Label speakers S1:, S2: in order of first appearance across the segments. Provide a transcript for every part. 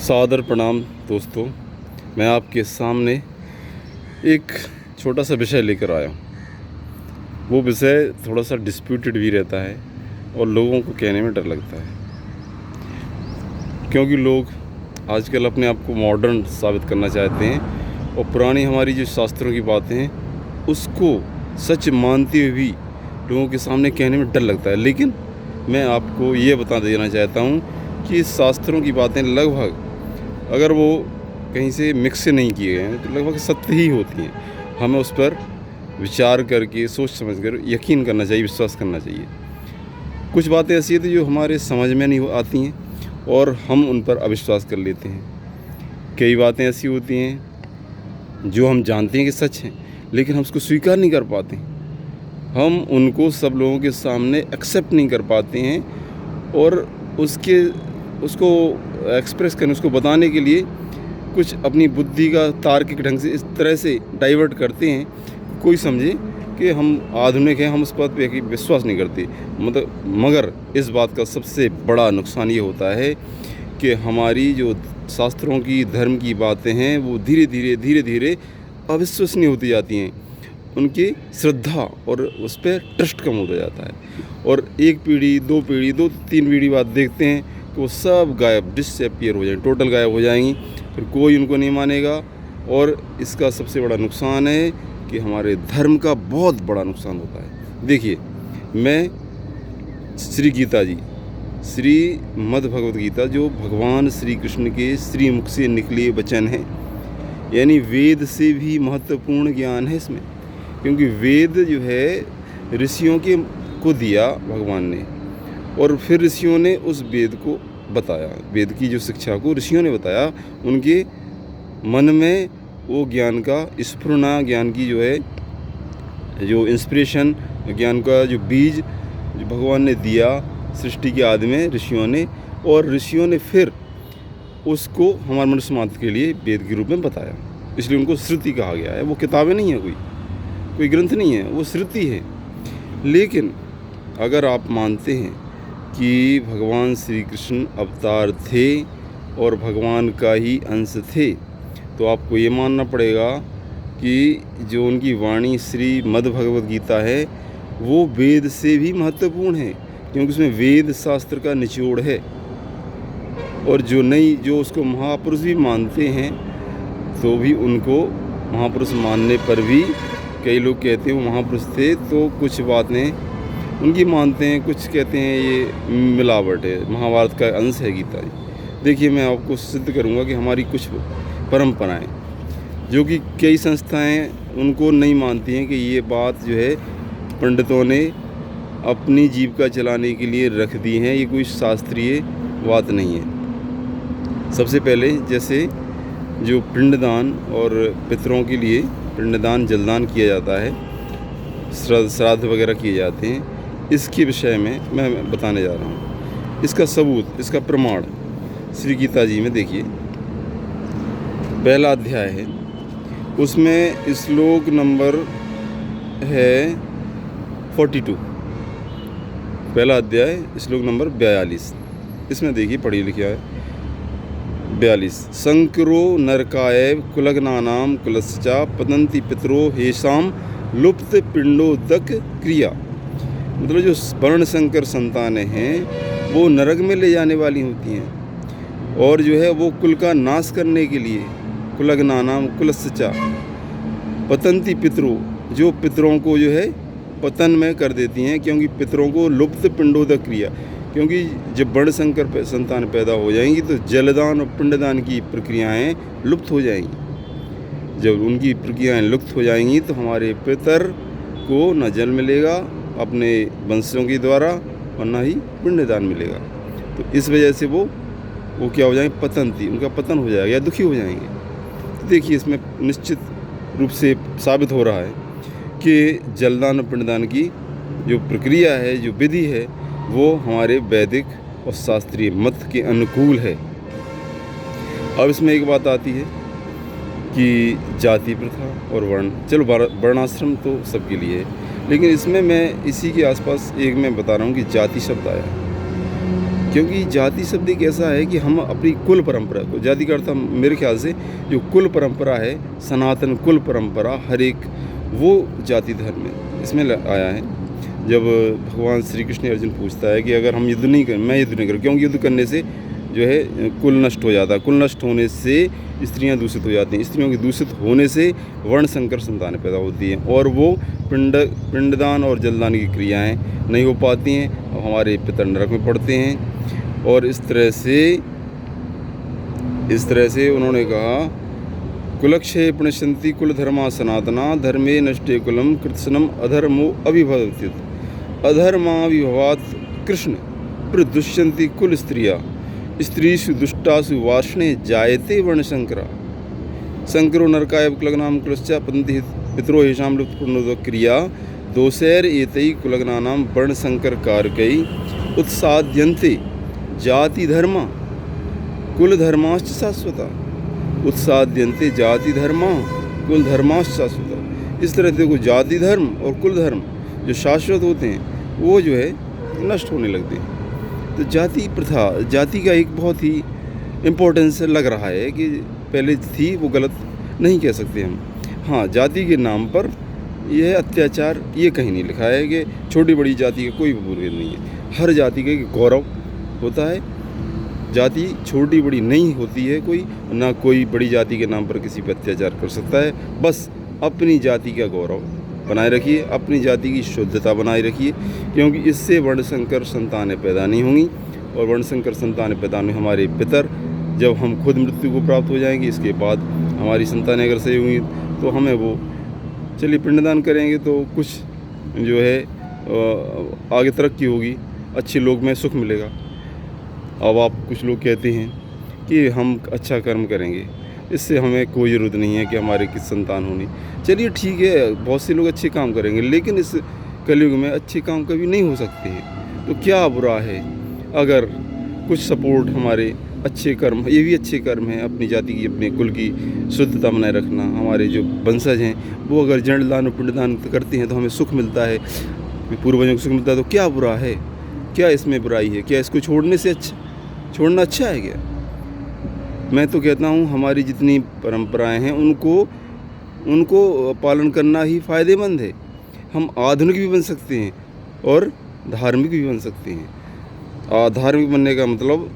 S1: सादर प्रणाम दोस्तों, मैं आपके सामने एक छोटा सा विषय लेकर आया हूँ। वो विषय थोड़ा सा डिस्प्यूटेड भी रहता है और लोगों को कहने में डर लगता है, क्योंकि लोग आजकल अपने आप को मॉडर्न साबित करना चाहते हैं और पुरानी हमारी जो शास्त्रों की बातें हैं उसको सच मानते हुए भी लोगों के सामने कहने में डर लगता है। लेकिन मैं आपको ये बता देना चाहता हूँ कि शास्त्रों की बातें लगभग, अगर वो कहीं से मिक्स नहीं किए गए हैं तो लगभग सत्य ही होती हैं। हमें उस पर विचार करके सोच समझ कर यकीन करना चाहिए, विश्वास करना चाहिए। कुछ बातें ऐसी होती जो हमारे समझ में नहीं आती हैं और हम उन पर अविश्वास कर लेते हैं। कई बातें ऐसी होती हैं जो हम जानते हैं कि सच हैं, लेकिन हम उसको स्वीकार नहीं कर पाते। हम उनको सब लोगों के सामने एक्सेप्ट नहीं कर पाते हैं और उसको एक्सप्रेस करने, उसको बताने के लिए कुछ अपनी बुद्धि का तार्किक ढंग से इस तरह से डाइवर्ट करते हैं, कोई समझे कि हम आधुनिक हैं, हम उस बात पे विश्वास नहीं करते। मगर इस बात का सबसे बड़ा नुकसान ये होता है कि हमारी जो शास्त्रों की, धर्म की बातें हैं वो धीरे धीरे अविश्वसनीय होती जाती हैं। उनकी श्रद्धा और उस पर ट्रस्ट कम होता जाता है और एक पीढ़ी, दो पीढ़ी, 2-3 पीढ़ी बाद देखते हैं कि वो सब गायब, डिसअपीयर हो जाएंगी, टोटल गायब हो जाएंगी। फिर कोई उनको नहीं मानेगा और इसका सबसे बड़ा नुकसान है कि हमारे धर्म का बहुत बड़ा नुकसान होता है। देखिए, मैं श्री गीता जी, श्रीमद् भगवद गीता, जो भगवान श्री कृष्ण के श्रीमुख से निकले वचन हैं, यानी वेद से भी महत्वपूर्ण ज्ञान है इसमें, क्योंकि वेद जो है ऋषियों को दिया भगवान ने और फिर ऋषियों ने उस वेद को बताया। वेद की जो शिक्षा को ऋषियों ने बताया, उनके मन में वो ज्ञान का स्फुरना, ज्ञान की जो है जो इंस्पिरेशन, ज्ञान का जो बीज जो भगवान ने दिया सृष्टि के आदि में ऋषियों ने, और ऋषियों ने फिर उसको हमारे मनुष्य मात्र के लिए वेद के रूप में बताया। इसलिए उनको श्रुति कहा गया है। वो किताबें नहीं है, कोई ग्रंथ नहीं है, वो श्रुति है। लेकिन अगर आप मानते हैं कि भगवान श्री कृष्ण अवतार थे और भगवान का ही अंश थे, तो आपको ये मानना पड़ेगा कि जो उनकी वाणी श्रीमद् भगवद गीता है वो वेद से भी महत्वपूर्ण है, क्योंकि उसमें वेद शास्त्र का निचोड़ है। और जो उसको महापुरुष भी मानते हैं, तो भी उनको महापुरुष मानने पर भी कई लोग कहते हैं वो महापुरुष थे, तो कुछ बातें उनकी मानते हैं, कुछ कहते हैं ये मिलावट है, महाभारत का अंश है गीता जी। देखिए, मैं आपको सिद्ध करूंगा कि हमारी कुछ परंपराएं, जो कि कई संस्थाएं उनको नहीं मानती हैं कि ये बात जो है पंडितों ने अपनी जीविका चलाने के लिए रख दी हैं, ये कोई शास्त्रीय बात नहीं है। सबसे पहले जैसे जो पिंडदान और पितरों के लिए पिंडदान, जलदान किया जाता है, श्राद्ध वगैरह किए जाते हैं, इसके विषय में मैं बताने जा रहा हूँ। इसका सबूत, इसका प्रमाण श्री गीता जी में देखिए, पहला अध्याय है, उसमें श्लोक नंबर है 42, पहला अध्याय श्लोक नंबर 42। इसमें देखिए, पढ़िए लिखा है 42, संकरो नरकाय कुलग्नानाम कुलस्चा पतंति पितरो हेशाम लुप्त पिंडोदक क्रिया। मतलब जो वर्ण संकर संतानें हैं वो नरक में ले जाने वाली होती हैं, और जो है वो कुल का नाश करने के लिए कुलग्नानाम कुलस्चा पतंति पितरो, जो पितरों को जो है पतन में कर देती हैं, क्योंकि पितरों को लुप्त पिंडोदक क्रिया, क्योंकि जब वर्ण संकर संतान पैदा हो जाएंगी तो जलदान और पिंडदान की प्रक्रियाएं लुप्त हो जाएंगी। जब उनकी प्रक्रियाएं लुप्त हो जाएंगी तो हमारे पितर को न जल मिलेगा अपने वंशों के द्वारा और न ही पिंडदान मिलेगा। तो इस वजह से वो क्या हो जाएंगे, पतंती, उनका पतन हो जाएगा या दुखी हो जाएंगे। तो देखिए, इसमें निश्चित रूप से साबित हो रहा है कि जलदान और पिंडदान की जो प्रक्रिया है, जो विधि है, वो हमारे वैदिक और शास्त्रीय मत के अनुकूल है। अब इसमें एक बात आती है कि जाति प्रथा और वर्ण, चलो वर्णाश्रम तो सबके लिए है, लेकिन इसमें मैं इसी के आसपास एक मैं बता रहा हूँ कि जाति शब्द आया। क्योंकि जाति शब्द एक ऐसा है कि हम अपनी कुल परंपरा को, जाति का अर्थ मेरे ख्याल से जो कुल परंपरा है, सनातन कुल परंपरा, हर एक वो जाति धर्म में इसमें आया है। जब भगवान श्री कृष्ण अर्जुन पूछता है कि अगर हम युद्ध नहीं करें, मैं युद्ध नहीं करूँ, क्योंकि युद्ध करने से जो है कुल नष्ट हो जाता है, कुल नष्ट होने से स्त्रियां दूषित हो जाती हैं, स्त्रियों के दूषित होने से वर्ण संकर संतानें पैदा होती हैं और वो पिंडदान और जलदान की क्रियाएं नहीं हो पाती हैं, हमारे पितर नरक में पड़ते हैं। और इस तरह से उन्होंने कहा कुलक्षय प्रणशंति कुल धर्मा सनातना धर्मे नष्टे कुलम कृत्सनम अधर्मो अभिभवत्युत अधर्मा विभवात कृष्ण प्रदुष्यंति कुल स्त्रिया स्त्रीषु दुष्टासु वार्ष्णे जायते वर्णशंकरा शंकरो नरकाय कुलग्नाम कुलश्च पतन्ति पितरो हेषां लुप्तपूर्णो क्रिया दोषैर एतै कुलग्नानां वर्णशंकर कारकै उत्साद्यन्ते जाति धर्मा कुल धर्माश्च शाश्वता उत्साद्यन्ते जाति धर्मा कुल धर्माश्च शाश्वता। इस तरह से जाति धर्म और कुल धर्म जो शाश्वत होते हैं वो जो है नष्ट होने लगते हैं। तो जाति प्रथा, जाति का एक बहुत ही इम्पोर्टेंस लग रहा है कि पहले थी, वो गलत नहीं कह सकते हम। हाँ, जाति के नाम पर यह अत्याचार ये कहीं नहीं लिखा है कि छोटी बड़ी जाति का कोई विरोध नहीं है। हर जाति का एक गौरव होता है, जाति छोटी बड़ी नहीं होती है कोई, ना कोई बड़ी जाति के नाम पर किसी पर अत्याचार कर सकता है। बस अपनी जाति का गौरव बनाए रखिए, अपनी जाति की शुद्धता बनाए रखिए, क्योंकि इससे वर्णशंकर संतानें पैदा नहीं होंगी और वर्णशंकर संतानें पैदा होंगी हमारे पितर जब हम खुद मृत्यु को प्राप्त हो जाएंगे, इसके बाद हमारी संतानें अगर सही होंगी तो हमें वो चलिए पिंडदान करेंगे तो कुछ जो है आगे तरक्की होगी, अच्छे लोग में सुख मिलेगा। अब आप कुछ लोग कहते हैं कि हम अच्छा कर्म करेंगे, इससे हमें कोई ज़रूरत नहीं है कि हमारे किस संतान होनी। चलिए ठीक है, बहुत से लोग अच्छे काम करेंगे, लेकिन इस कलयुग में अच्छे काम कभी नहीं हो सकते हैं। तो क्या बुरा है अगर कुछ सपोर्ट हमारे अच्छे कर्म, ये भी अच्छे कर्म हैं, अपनी जाति की अपने कुल की शुद्धता बनाए रखना। हमारे जो वंशज हैं वो अगर जलदान और पिंडदान करते हैं तो हमें सुख मिलता है, पूर्वजों को सुख मिलता है। तो क्या बुरा है, क्या इसमें बुराई है? क्या इसको छोड़ना अच्छा है क्या? मैं तो कहता हूँ हमारी जितनी परंपराएं हैं उनको पालन करना ही फ़ायदेमंद है। हम आधुनिक भी बन सकते हैं और धार्मिक भी बन सकते हैं। धार्मिक बनने का मतलब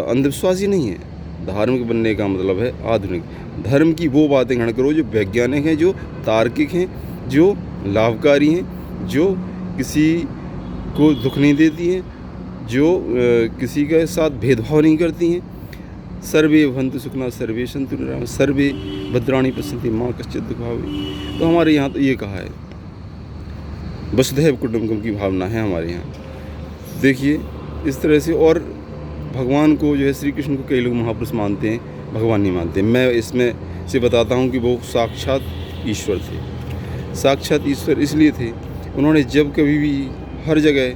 S1: अंधविश्वासी नहीं है, धार्मिक बनने का मतलब है आधुनिक। धर्म की वो बातें ग्रहण करो जो वैज्ञानिक हैं, जो तार्किक हैं, जो लाभकारी हैं, जो किसी को दुख नहीं देती हैं, जो किसी के साथ भेदभाव नहीं करती हैं। सर्वे भवन्तु सुखिनः सर्वे सन्तु निरामयाः सर्वे भद्राणि पश्यन्ति मा कश्चित् दुःखभाग्। तो हमारे यहाँ तो ये कहा है, वसुधैव कुटुम्बकम की भावना है हमारे यहाँ। देखिए इस तरह से। और भगवान को जो है श्री कृष्ण को कई लोग महापुरुष मानते हैं, भगवान नहीं मानते। मैं इसमें से बताता हूँ कि वो साक्षात ईश्वर थे। साक्षात ईश्वर इसलिए थे, उन्होंने जब कभी भी हर जगह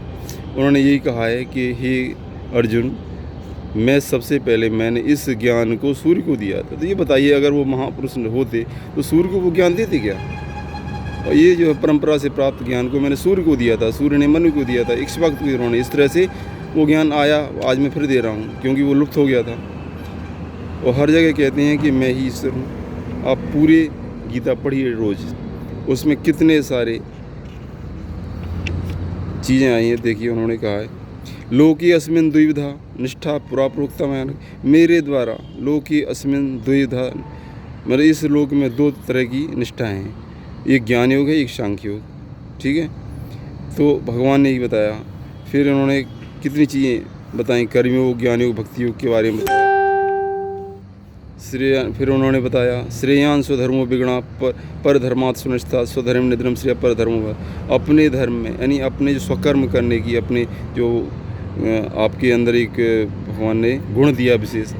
S1: उन्होंने यही कहा है कि हे अर्जुन, मैं सबसे पहले मैंने इस ज्ञान को सूर्य को दिया था। तो ये बताइए अगर वो महापुरुष होते तो सूर्य को वो ज्ञान देते क्या? और ये जो परंपरा से प्राप्त ज्ञान को मैंने सूर्य को दिया था, सूर्य ने मनु को दिया था, इक्ष्वाकु को उन्होंने। इस तरह से वो ज्ञान आया, आज मैं फिर दे रहा हूँ, क्योंकि वो लुप्त हो गया था। और हर जगह कहते हैं कि मैं ही ईश्वर हूँ। आप पूरे गीता पढ़िए रोज़, उसमें कितने सारे चीज़ें आई हैं। देखिए उन्होंने कहा है लोके अस्मिन् द्विविधा निष्ठा पुरा प्रोक्ता मैंने, मेरे द्वारा लोके अस्मिन् द्विविधा, मेरे इस लोक में दो तरह की निष्ठाएं हैं, एक ज्ञान योग है, एक सांख्य योग। ठीक है, तो भगवान ने ही बताया। फिर उन्होंने कितनी चीज़ें बताई, कर्मयोग, ज्ञान योग, भक्ति योग के बारे में बताया। फिर उन्होंने बताया श्रेयान स्वधर्मो विगुणा पर धर्मात् सुनिष्ठा स्वधर्म निधनम श्रेय पर धर्मो। अपने धर्म में यानी अपने जो स्वकर्म करने की, अपने जो आपके अंदर एक भगवान ने गुण दिया विशेष,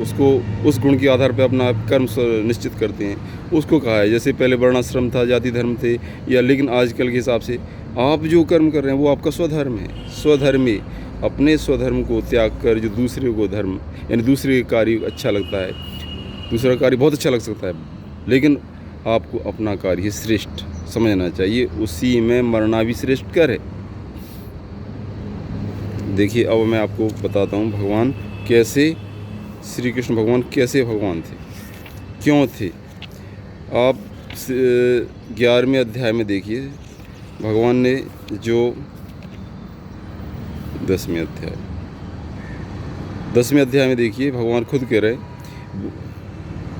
S1: उसको उस गुण के आधार पर अपना कर्म निश्चित करते हैं। उसको कहा है, जैसे पहले वर्णाश्रम था, जाति धर्म थे, या लेकिन आजकल के हिसाब से आप जो कर्म कर रहे हैं वो आपका स्वधर्म है। स्वधर्मी, अपने स्वधर्म को त्याग कर जो दूसरे को धर्म यानी दूसरे कार्य अच्छा लगता है, दूसरा कार्य बहुत अच्छा लग सकता है, लेकिन आपको अपना कार्य श्रेष्ठ समझना चाहिए, उसी में मरना भी श्रेष्ठ कर है। देखिए अब मैं आपको बताता हूँ भगवान कैसे, श्री कृष्ण भगवान कैसे भगवान थे, क्यों थे। आप 11वें अध्याय में देखिए भगवान ने जो 10वें अध्याय में देखिए भगवान खुद कह रहे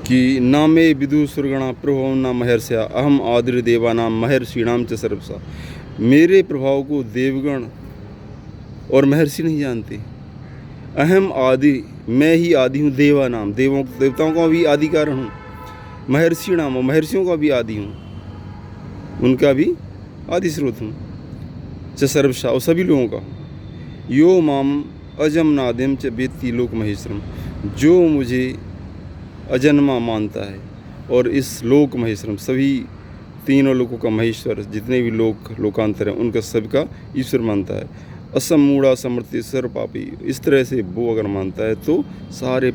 S1: कि ना मे विदु सुरगणा प्रभव ना महर्षया अहम आदिर देवानाम महर्षिणाम च सर्वसा। मेरे प्रभाव को देवगण और महर्षि नहीं जानते। अहम आदि, मैं ही आदि हूँ, देवानाम देवताओं का भी आदि कारण हूँ, महर्षिणाम महर्षियों का भी आदि हूँ, उनका भी आदि स्रोत हूँ, च सर्वसा और सभी लोगों का। यो माम अजम नादिम च वेत्ति लोक महेश्वरम, जो मुझे अजन्मा मानता है और इस लोक महेश्वरम सभी तीनों लोकों का महेश्वर, जितने भी लोकांतर हैं उनका सबका ईश्वर मानता है। असम मूढ़ा समर्थि सर्व पापी, इस तरह से वो अगर मानता है तो सारे